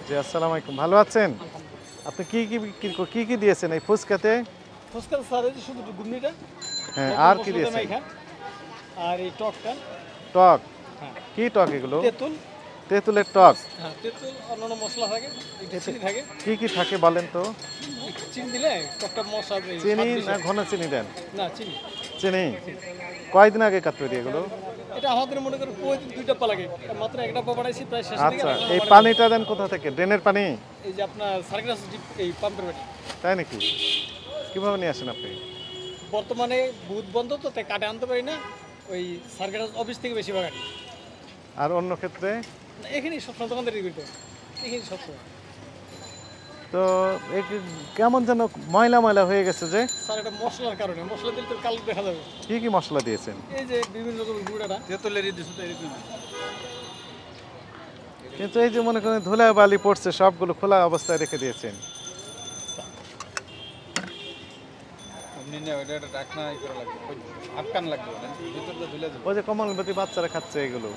জি আসসালামু আলাইকুম, ভালো আছেন? আপনি কি দিয়েছেন এই ফুচকাতে? ফুচকা স্যার এই যে শুধু ঘুগনিটা হ্যাঁ, নতুন আর কি মশলাটা দিয়েছেন? মাইখা আর এই টকটা টক? হ্যাঁ কি টক এগুলো? তেঁতুল তেঁতুলের টক? হ্যাঁ তেঁতুল অন্যান্য মশলা থাকে একটু চিনি থাকে কি থাকে বলেন তো? একটু চিনি দিলে টকটা মশলা চিনি না ঘন চিনি দেন? না চিনি চিনি? কয়দিন আগে কাট তৈরি এগুলো? এটা আমাদের মনে করেন প্রতিদিন 2 ডাব্বা লাগে মাত্র 1 ডাব্বা বানাইছি প্রায় শেষের দিকে আচ্ছা, এই পানিটা দেন কোথা থেকে? ড্রেনের পানি? এই যে আপনার সার্কাস এই পাম্পের বাটি তাই নাকি? কিভাবে নিয়ে আসেন আপনি? বর্তমানে বুথ বন্ধ তো তাই কাটে আনতে পারি না ওই সার্কাস অফিস থেকে বেশিরভাগ আনি আর অন্য ক্ষেত্রে? এখানেই সবসময় দোকানদারি করতে এখানে সবসময় তো কেমন যেন ময়লা ময়লা হয়ে গেছে যে? স্যার এটা মশলার কারণে মশলা দিলে তো কালো দেখা যাবে কি মশলা দিয়েছেন? এই যে বিভিন্ন রকমের গুঁড়াটা তেঁতুলের দিচ্ছে তো এরকম কিন্তু এই যে মনে করেন ধুলা বালি পড়ছে সবগুলো খোলা অবস্থায় রেখে দিয়েছেন। ওই যে কমলবতী বাচ্চারা খাচ্ছে এগুলো,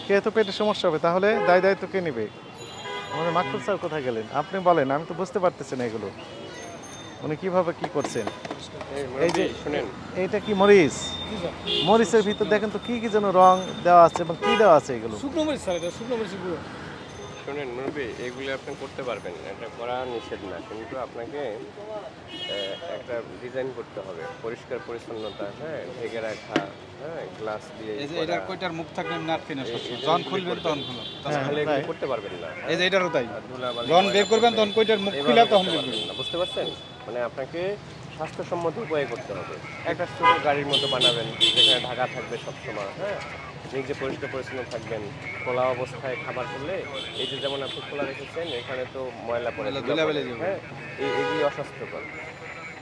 খেয়ে তো পেটে সমস্যা হবে, তাহলে দায়িত্ব কে নেবে? আমাদের মাকসুদ স্যার কোথায় গেলেন? আপনি বলেন, আমি তো বুঝতে পারতেছি না এগুলো উনি কিভাবে কি করছেন। এই যে শুনেন, এইটা কি মরিচ? মরিচের ভিতর দেখেন তো কি যেন রং দেওয়া আছে এবং কি দেওয়া আছে এগুলো? শুকনো মরিচ স্যার এটা শুকনো মরিচ গুঁড়ো শুনেন মুরব্বী, এগুলো আপনি করতে পারবেন, এটা করা নিষেধ না, কিন্তু আপনাকে একটা ডিজাইন করতে হবে, পরিষ্কার পরিচ্ছন্নতা, হ্যাঁ, ঢেকে রাখা, হ্যাঁ, গ্লাস দিয়ে এই যে এটা কয়টার মুখ থাকলে নাটকে না যখন খুলবেন তখন খুলুন, তাহলে এগুলো করতে পারবেন না। এই যে এটারও তাই যখন বের করবেন তখন কয়টার মুখ খুলে তখন বের করবেন না, বুঝতে পারছেন? মানে আপনাকে স্বাস্থ্যসম্মত উপায় করতে হবে। একটা ছোটো গাড়ির মতো বানাবেন যেখানে ঢাকা থাকবে সবসময়, হ্যাঁ, নিজে পরিষ্কার পরিচ্ছন্ন থাকবেন। খোলা অবস্থায় খাবার করলে এই যে যেমন আপনি খোলা রেখেছেন এখানে তো ময়লা পড়ে, হ্যাঁ, এগুলি অস্বাস্থ্যকর।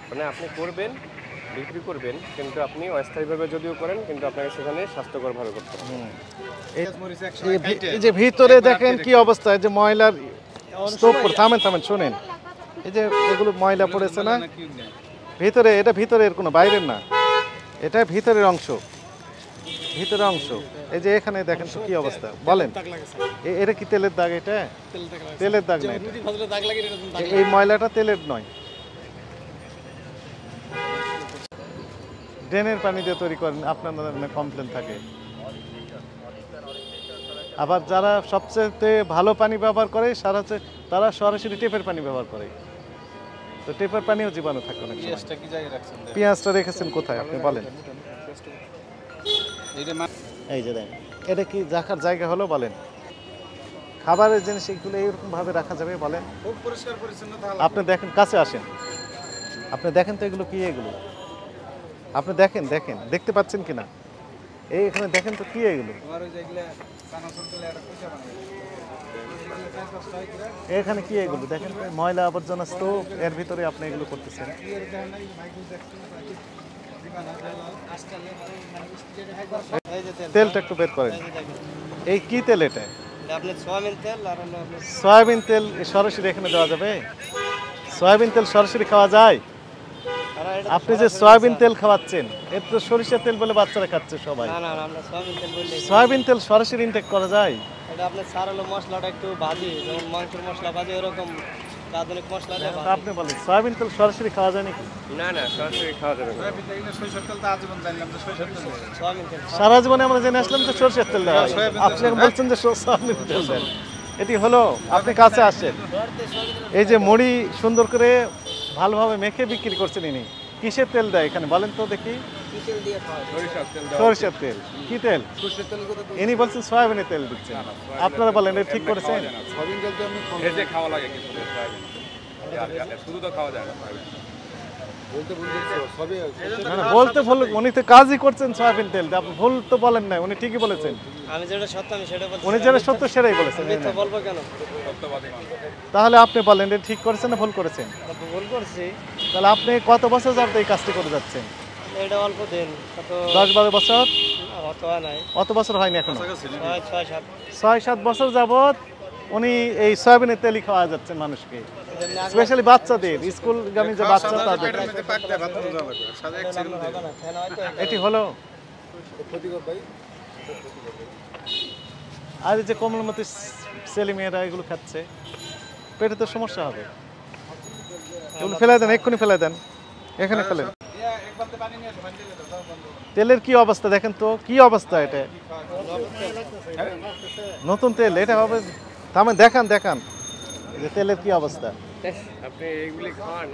মানে আপনি করবেন, বিক্রি করবেন, কিন্তু আপনি অস্থায়ীভাবে যদিও করেন কিন্তু আপনাকে সেখানে স্বাস্থ্যকরভাবে করতে হবে। এই যে ভিতরে দেখেন কি অবস্থা, যে ময়লার স্তূপ। থামেন শোনেন, এই যে এগুলো ময়লা পড়েছে না ভিতরে, এটা ভিতরের কোনো বাইরের না, এটা ভিতরের অংশ, এই যে এখানে দেখেন তো কি অবস্থা, বলেন এটা কি তেলের দাগ? এটা তেলের দাগ না, এই ময়লাটা তেলের নয়, ড্রেনের পানি দিয়ে তৈরি করেন, আপনার কমপ্লেন থাকে। আবার যারা সবচেয়ে ভালো পানি ব্যবহার করে তারা সরাসরি টেপের পানি ব্যবহার করে, তো টেপের পানিও জীবাণু থাকে অনেক সময়। পেঁয়াজটা রেখেছেন কোথায় আপনি বলেন? এই যে দেখেন, এটা কি রাখার জায়গা হলো বলেন? খাবারের জিনিস এগুলো এইরকম ভাবে রাখা যাবে বলেন? আপনি দেখেন, কাছে আসেন, আপনি দেখেন তো এগুলো কি, এগুলো আপনি দেখেন দেখতে পাচ্ছেন কিনা? এই এখানে দেখেন তো কি এগুলো, এখানে কি এগুলো দেখেন, ময়লা আবর্জনা স্তূপ, এর ভিতরে আপনি এগুলো করতেছেন। তেলটা একটু বের করেন, এই কি তেল? এটা সয়াবিন তেল সরাসরি এখানে দেওয়া যাবে? সয়াবিন তেল সরাসরি খাওয়া যায়? আপনি যে সয়াবিন তেল খাওয়াচ্ছেন এর তো সরিষার তেল বলে বাচ্চারা খাচ্ছে সবাই। সয়াবিন তেল সরাসরি ইনটেক করা যায়? এটা আপনার স্যার হলো মশলাটা একটু ভাজি, যেমন মাংসের মশলা ভাজি এরকম আধুনিক মশলা দিয়ে ভাজি। আপনি বলেন সয়াবিন তেল সরাসরি খাওয়া যায় নাকি? না, সরাসরি খাওয়া যাবে না। সারা জীবনে আমরা জেনে আসলাম যে সরষের তেল দেওয়া হয়, আপনি বলছেন যে সয়াবিন তেল দেন। এটি হলো, আপনি কাছে আসেন, এই যে মুড়ি সুন্দর করে ভালোভাবে মেখে বিক্রি করছেন ইনি, কিসের তেল দেয় এখানে বলেন তো দেখি? সরিষার তেল। কি তেল? ইনি বলছেন সয়াবিনের তেল দিচ্ছেন, আপনারা বলেন এটা ঠিক করেছেন? বলতে ভুল, উনি তো কাজই করছেন সয়াবিন তেল, আপনি ভুল তো বলেন না, উনি ঠিকই বলেছেন। আমি যেটা সত্য আমি সেটা বলছি, উনি যেটা সত্য সেটাই বলেছেন। মিথ্যা বলবো কেন? তাহলে আপনি বলেন এটা ঠিক করেছেন না ভুল করেছেন? ভুল করছি। তাহলে আপনি কত বছর যাবত এই কাজটি করে যাচ্ছেন? এটা অল্প দিন, 10-12 বছর? অত হয় নাই, অত বছর হয়নি এখনো? 6-7 বছর যাবত উনি এই সয়াবিনের তেলই খাওয়া যাচ্ছেন মানুষকে, স্পেশালি বাচ্চাদের, স্কুলগামী যে বাচ্চা তাদের। এটি হলো আর এই যে কমলমতি ছেলে মেয়েরা এগুলো খাচ্ছে, পেটে তো সমস্যা হবে। এগুলো ফেলে দেন, এক্ষুনি ফেলে দেন, এখানে ফেলেন। তেলের কি অবস্থা দেখেন তো, কি অবস্থা এটা? নতুন তেল এটা হবে? থামেন, দেখান দেখান এই যে তেলের কি অবস্থা। আপনি এইগুলি খাওয়ান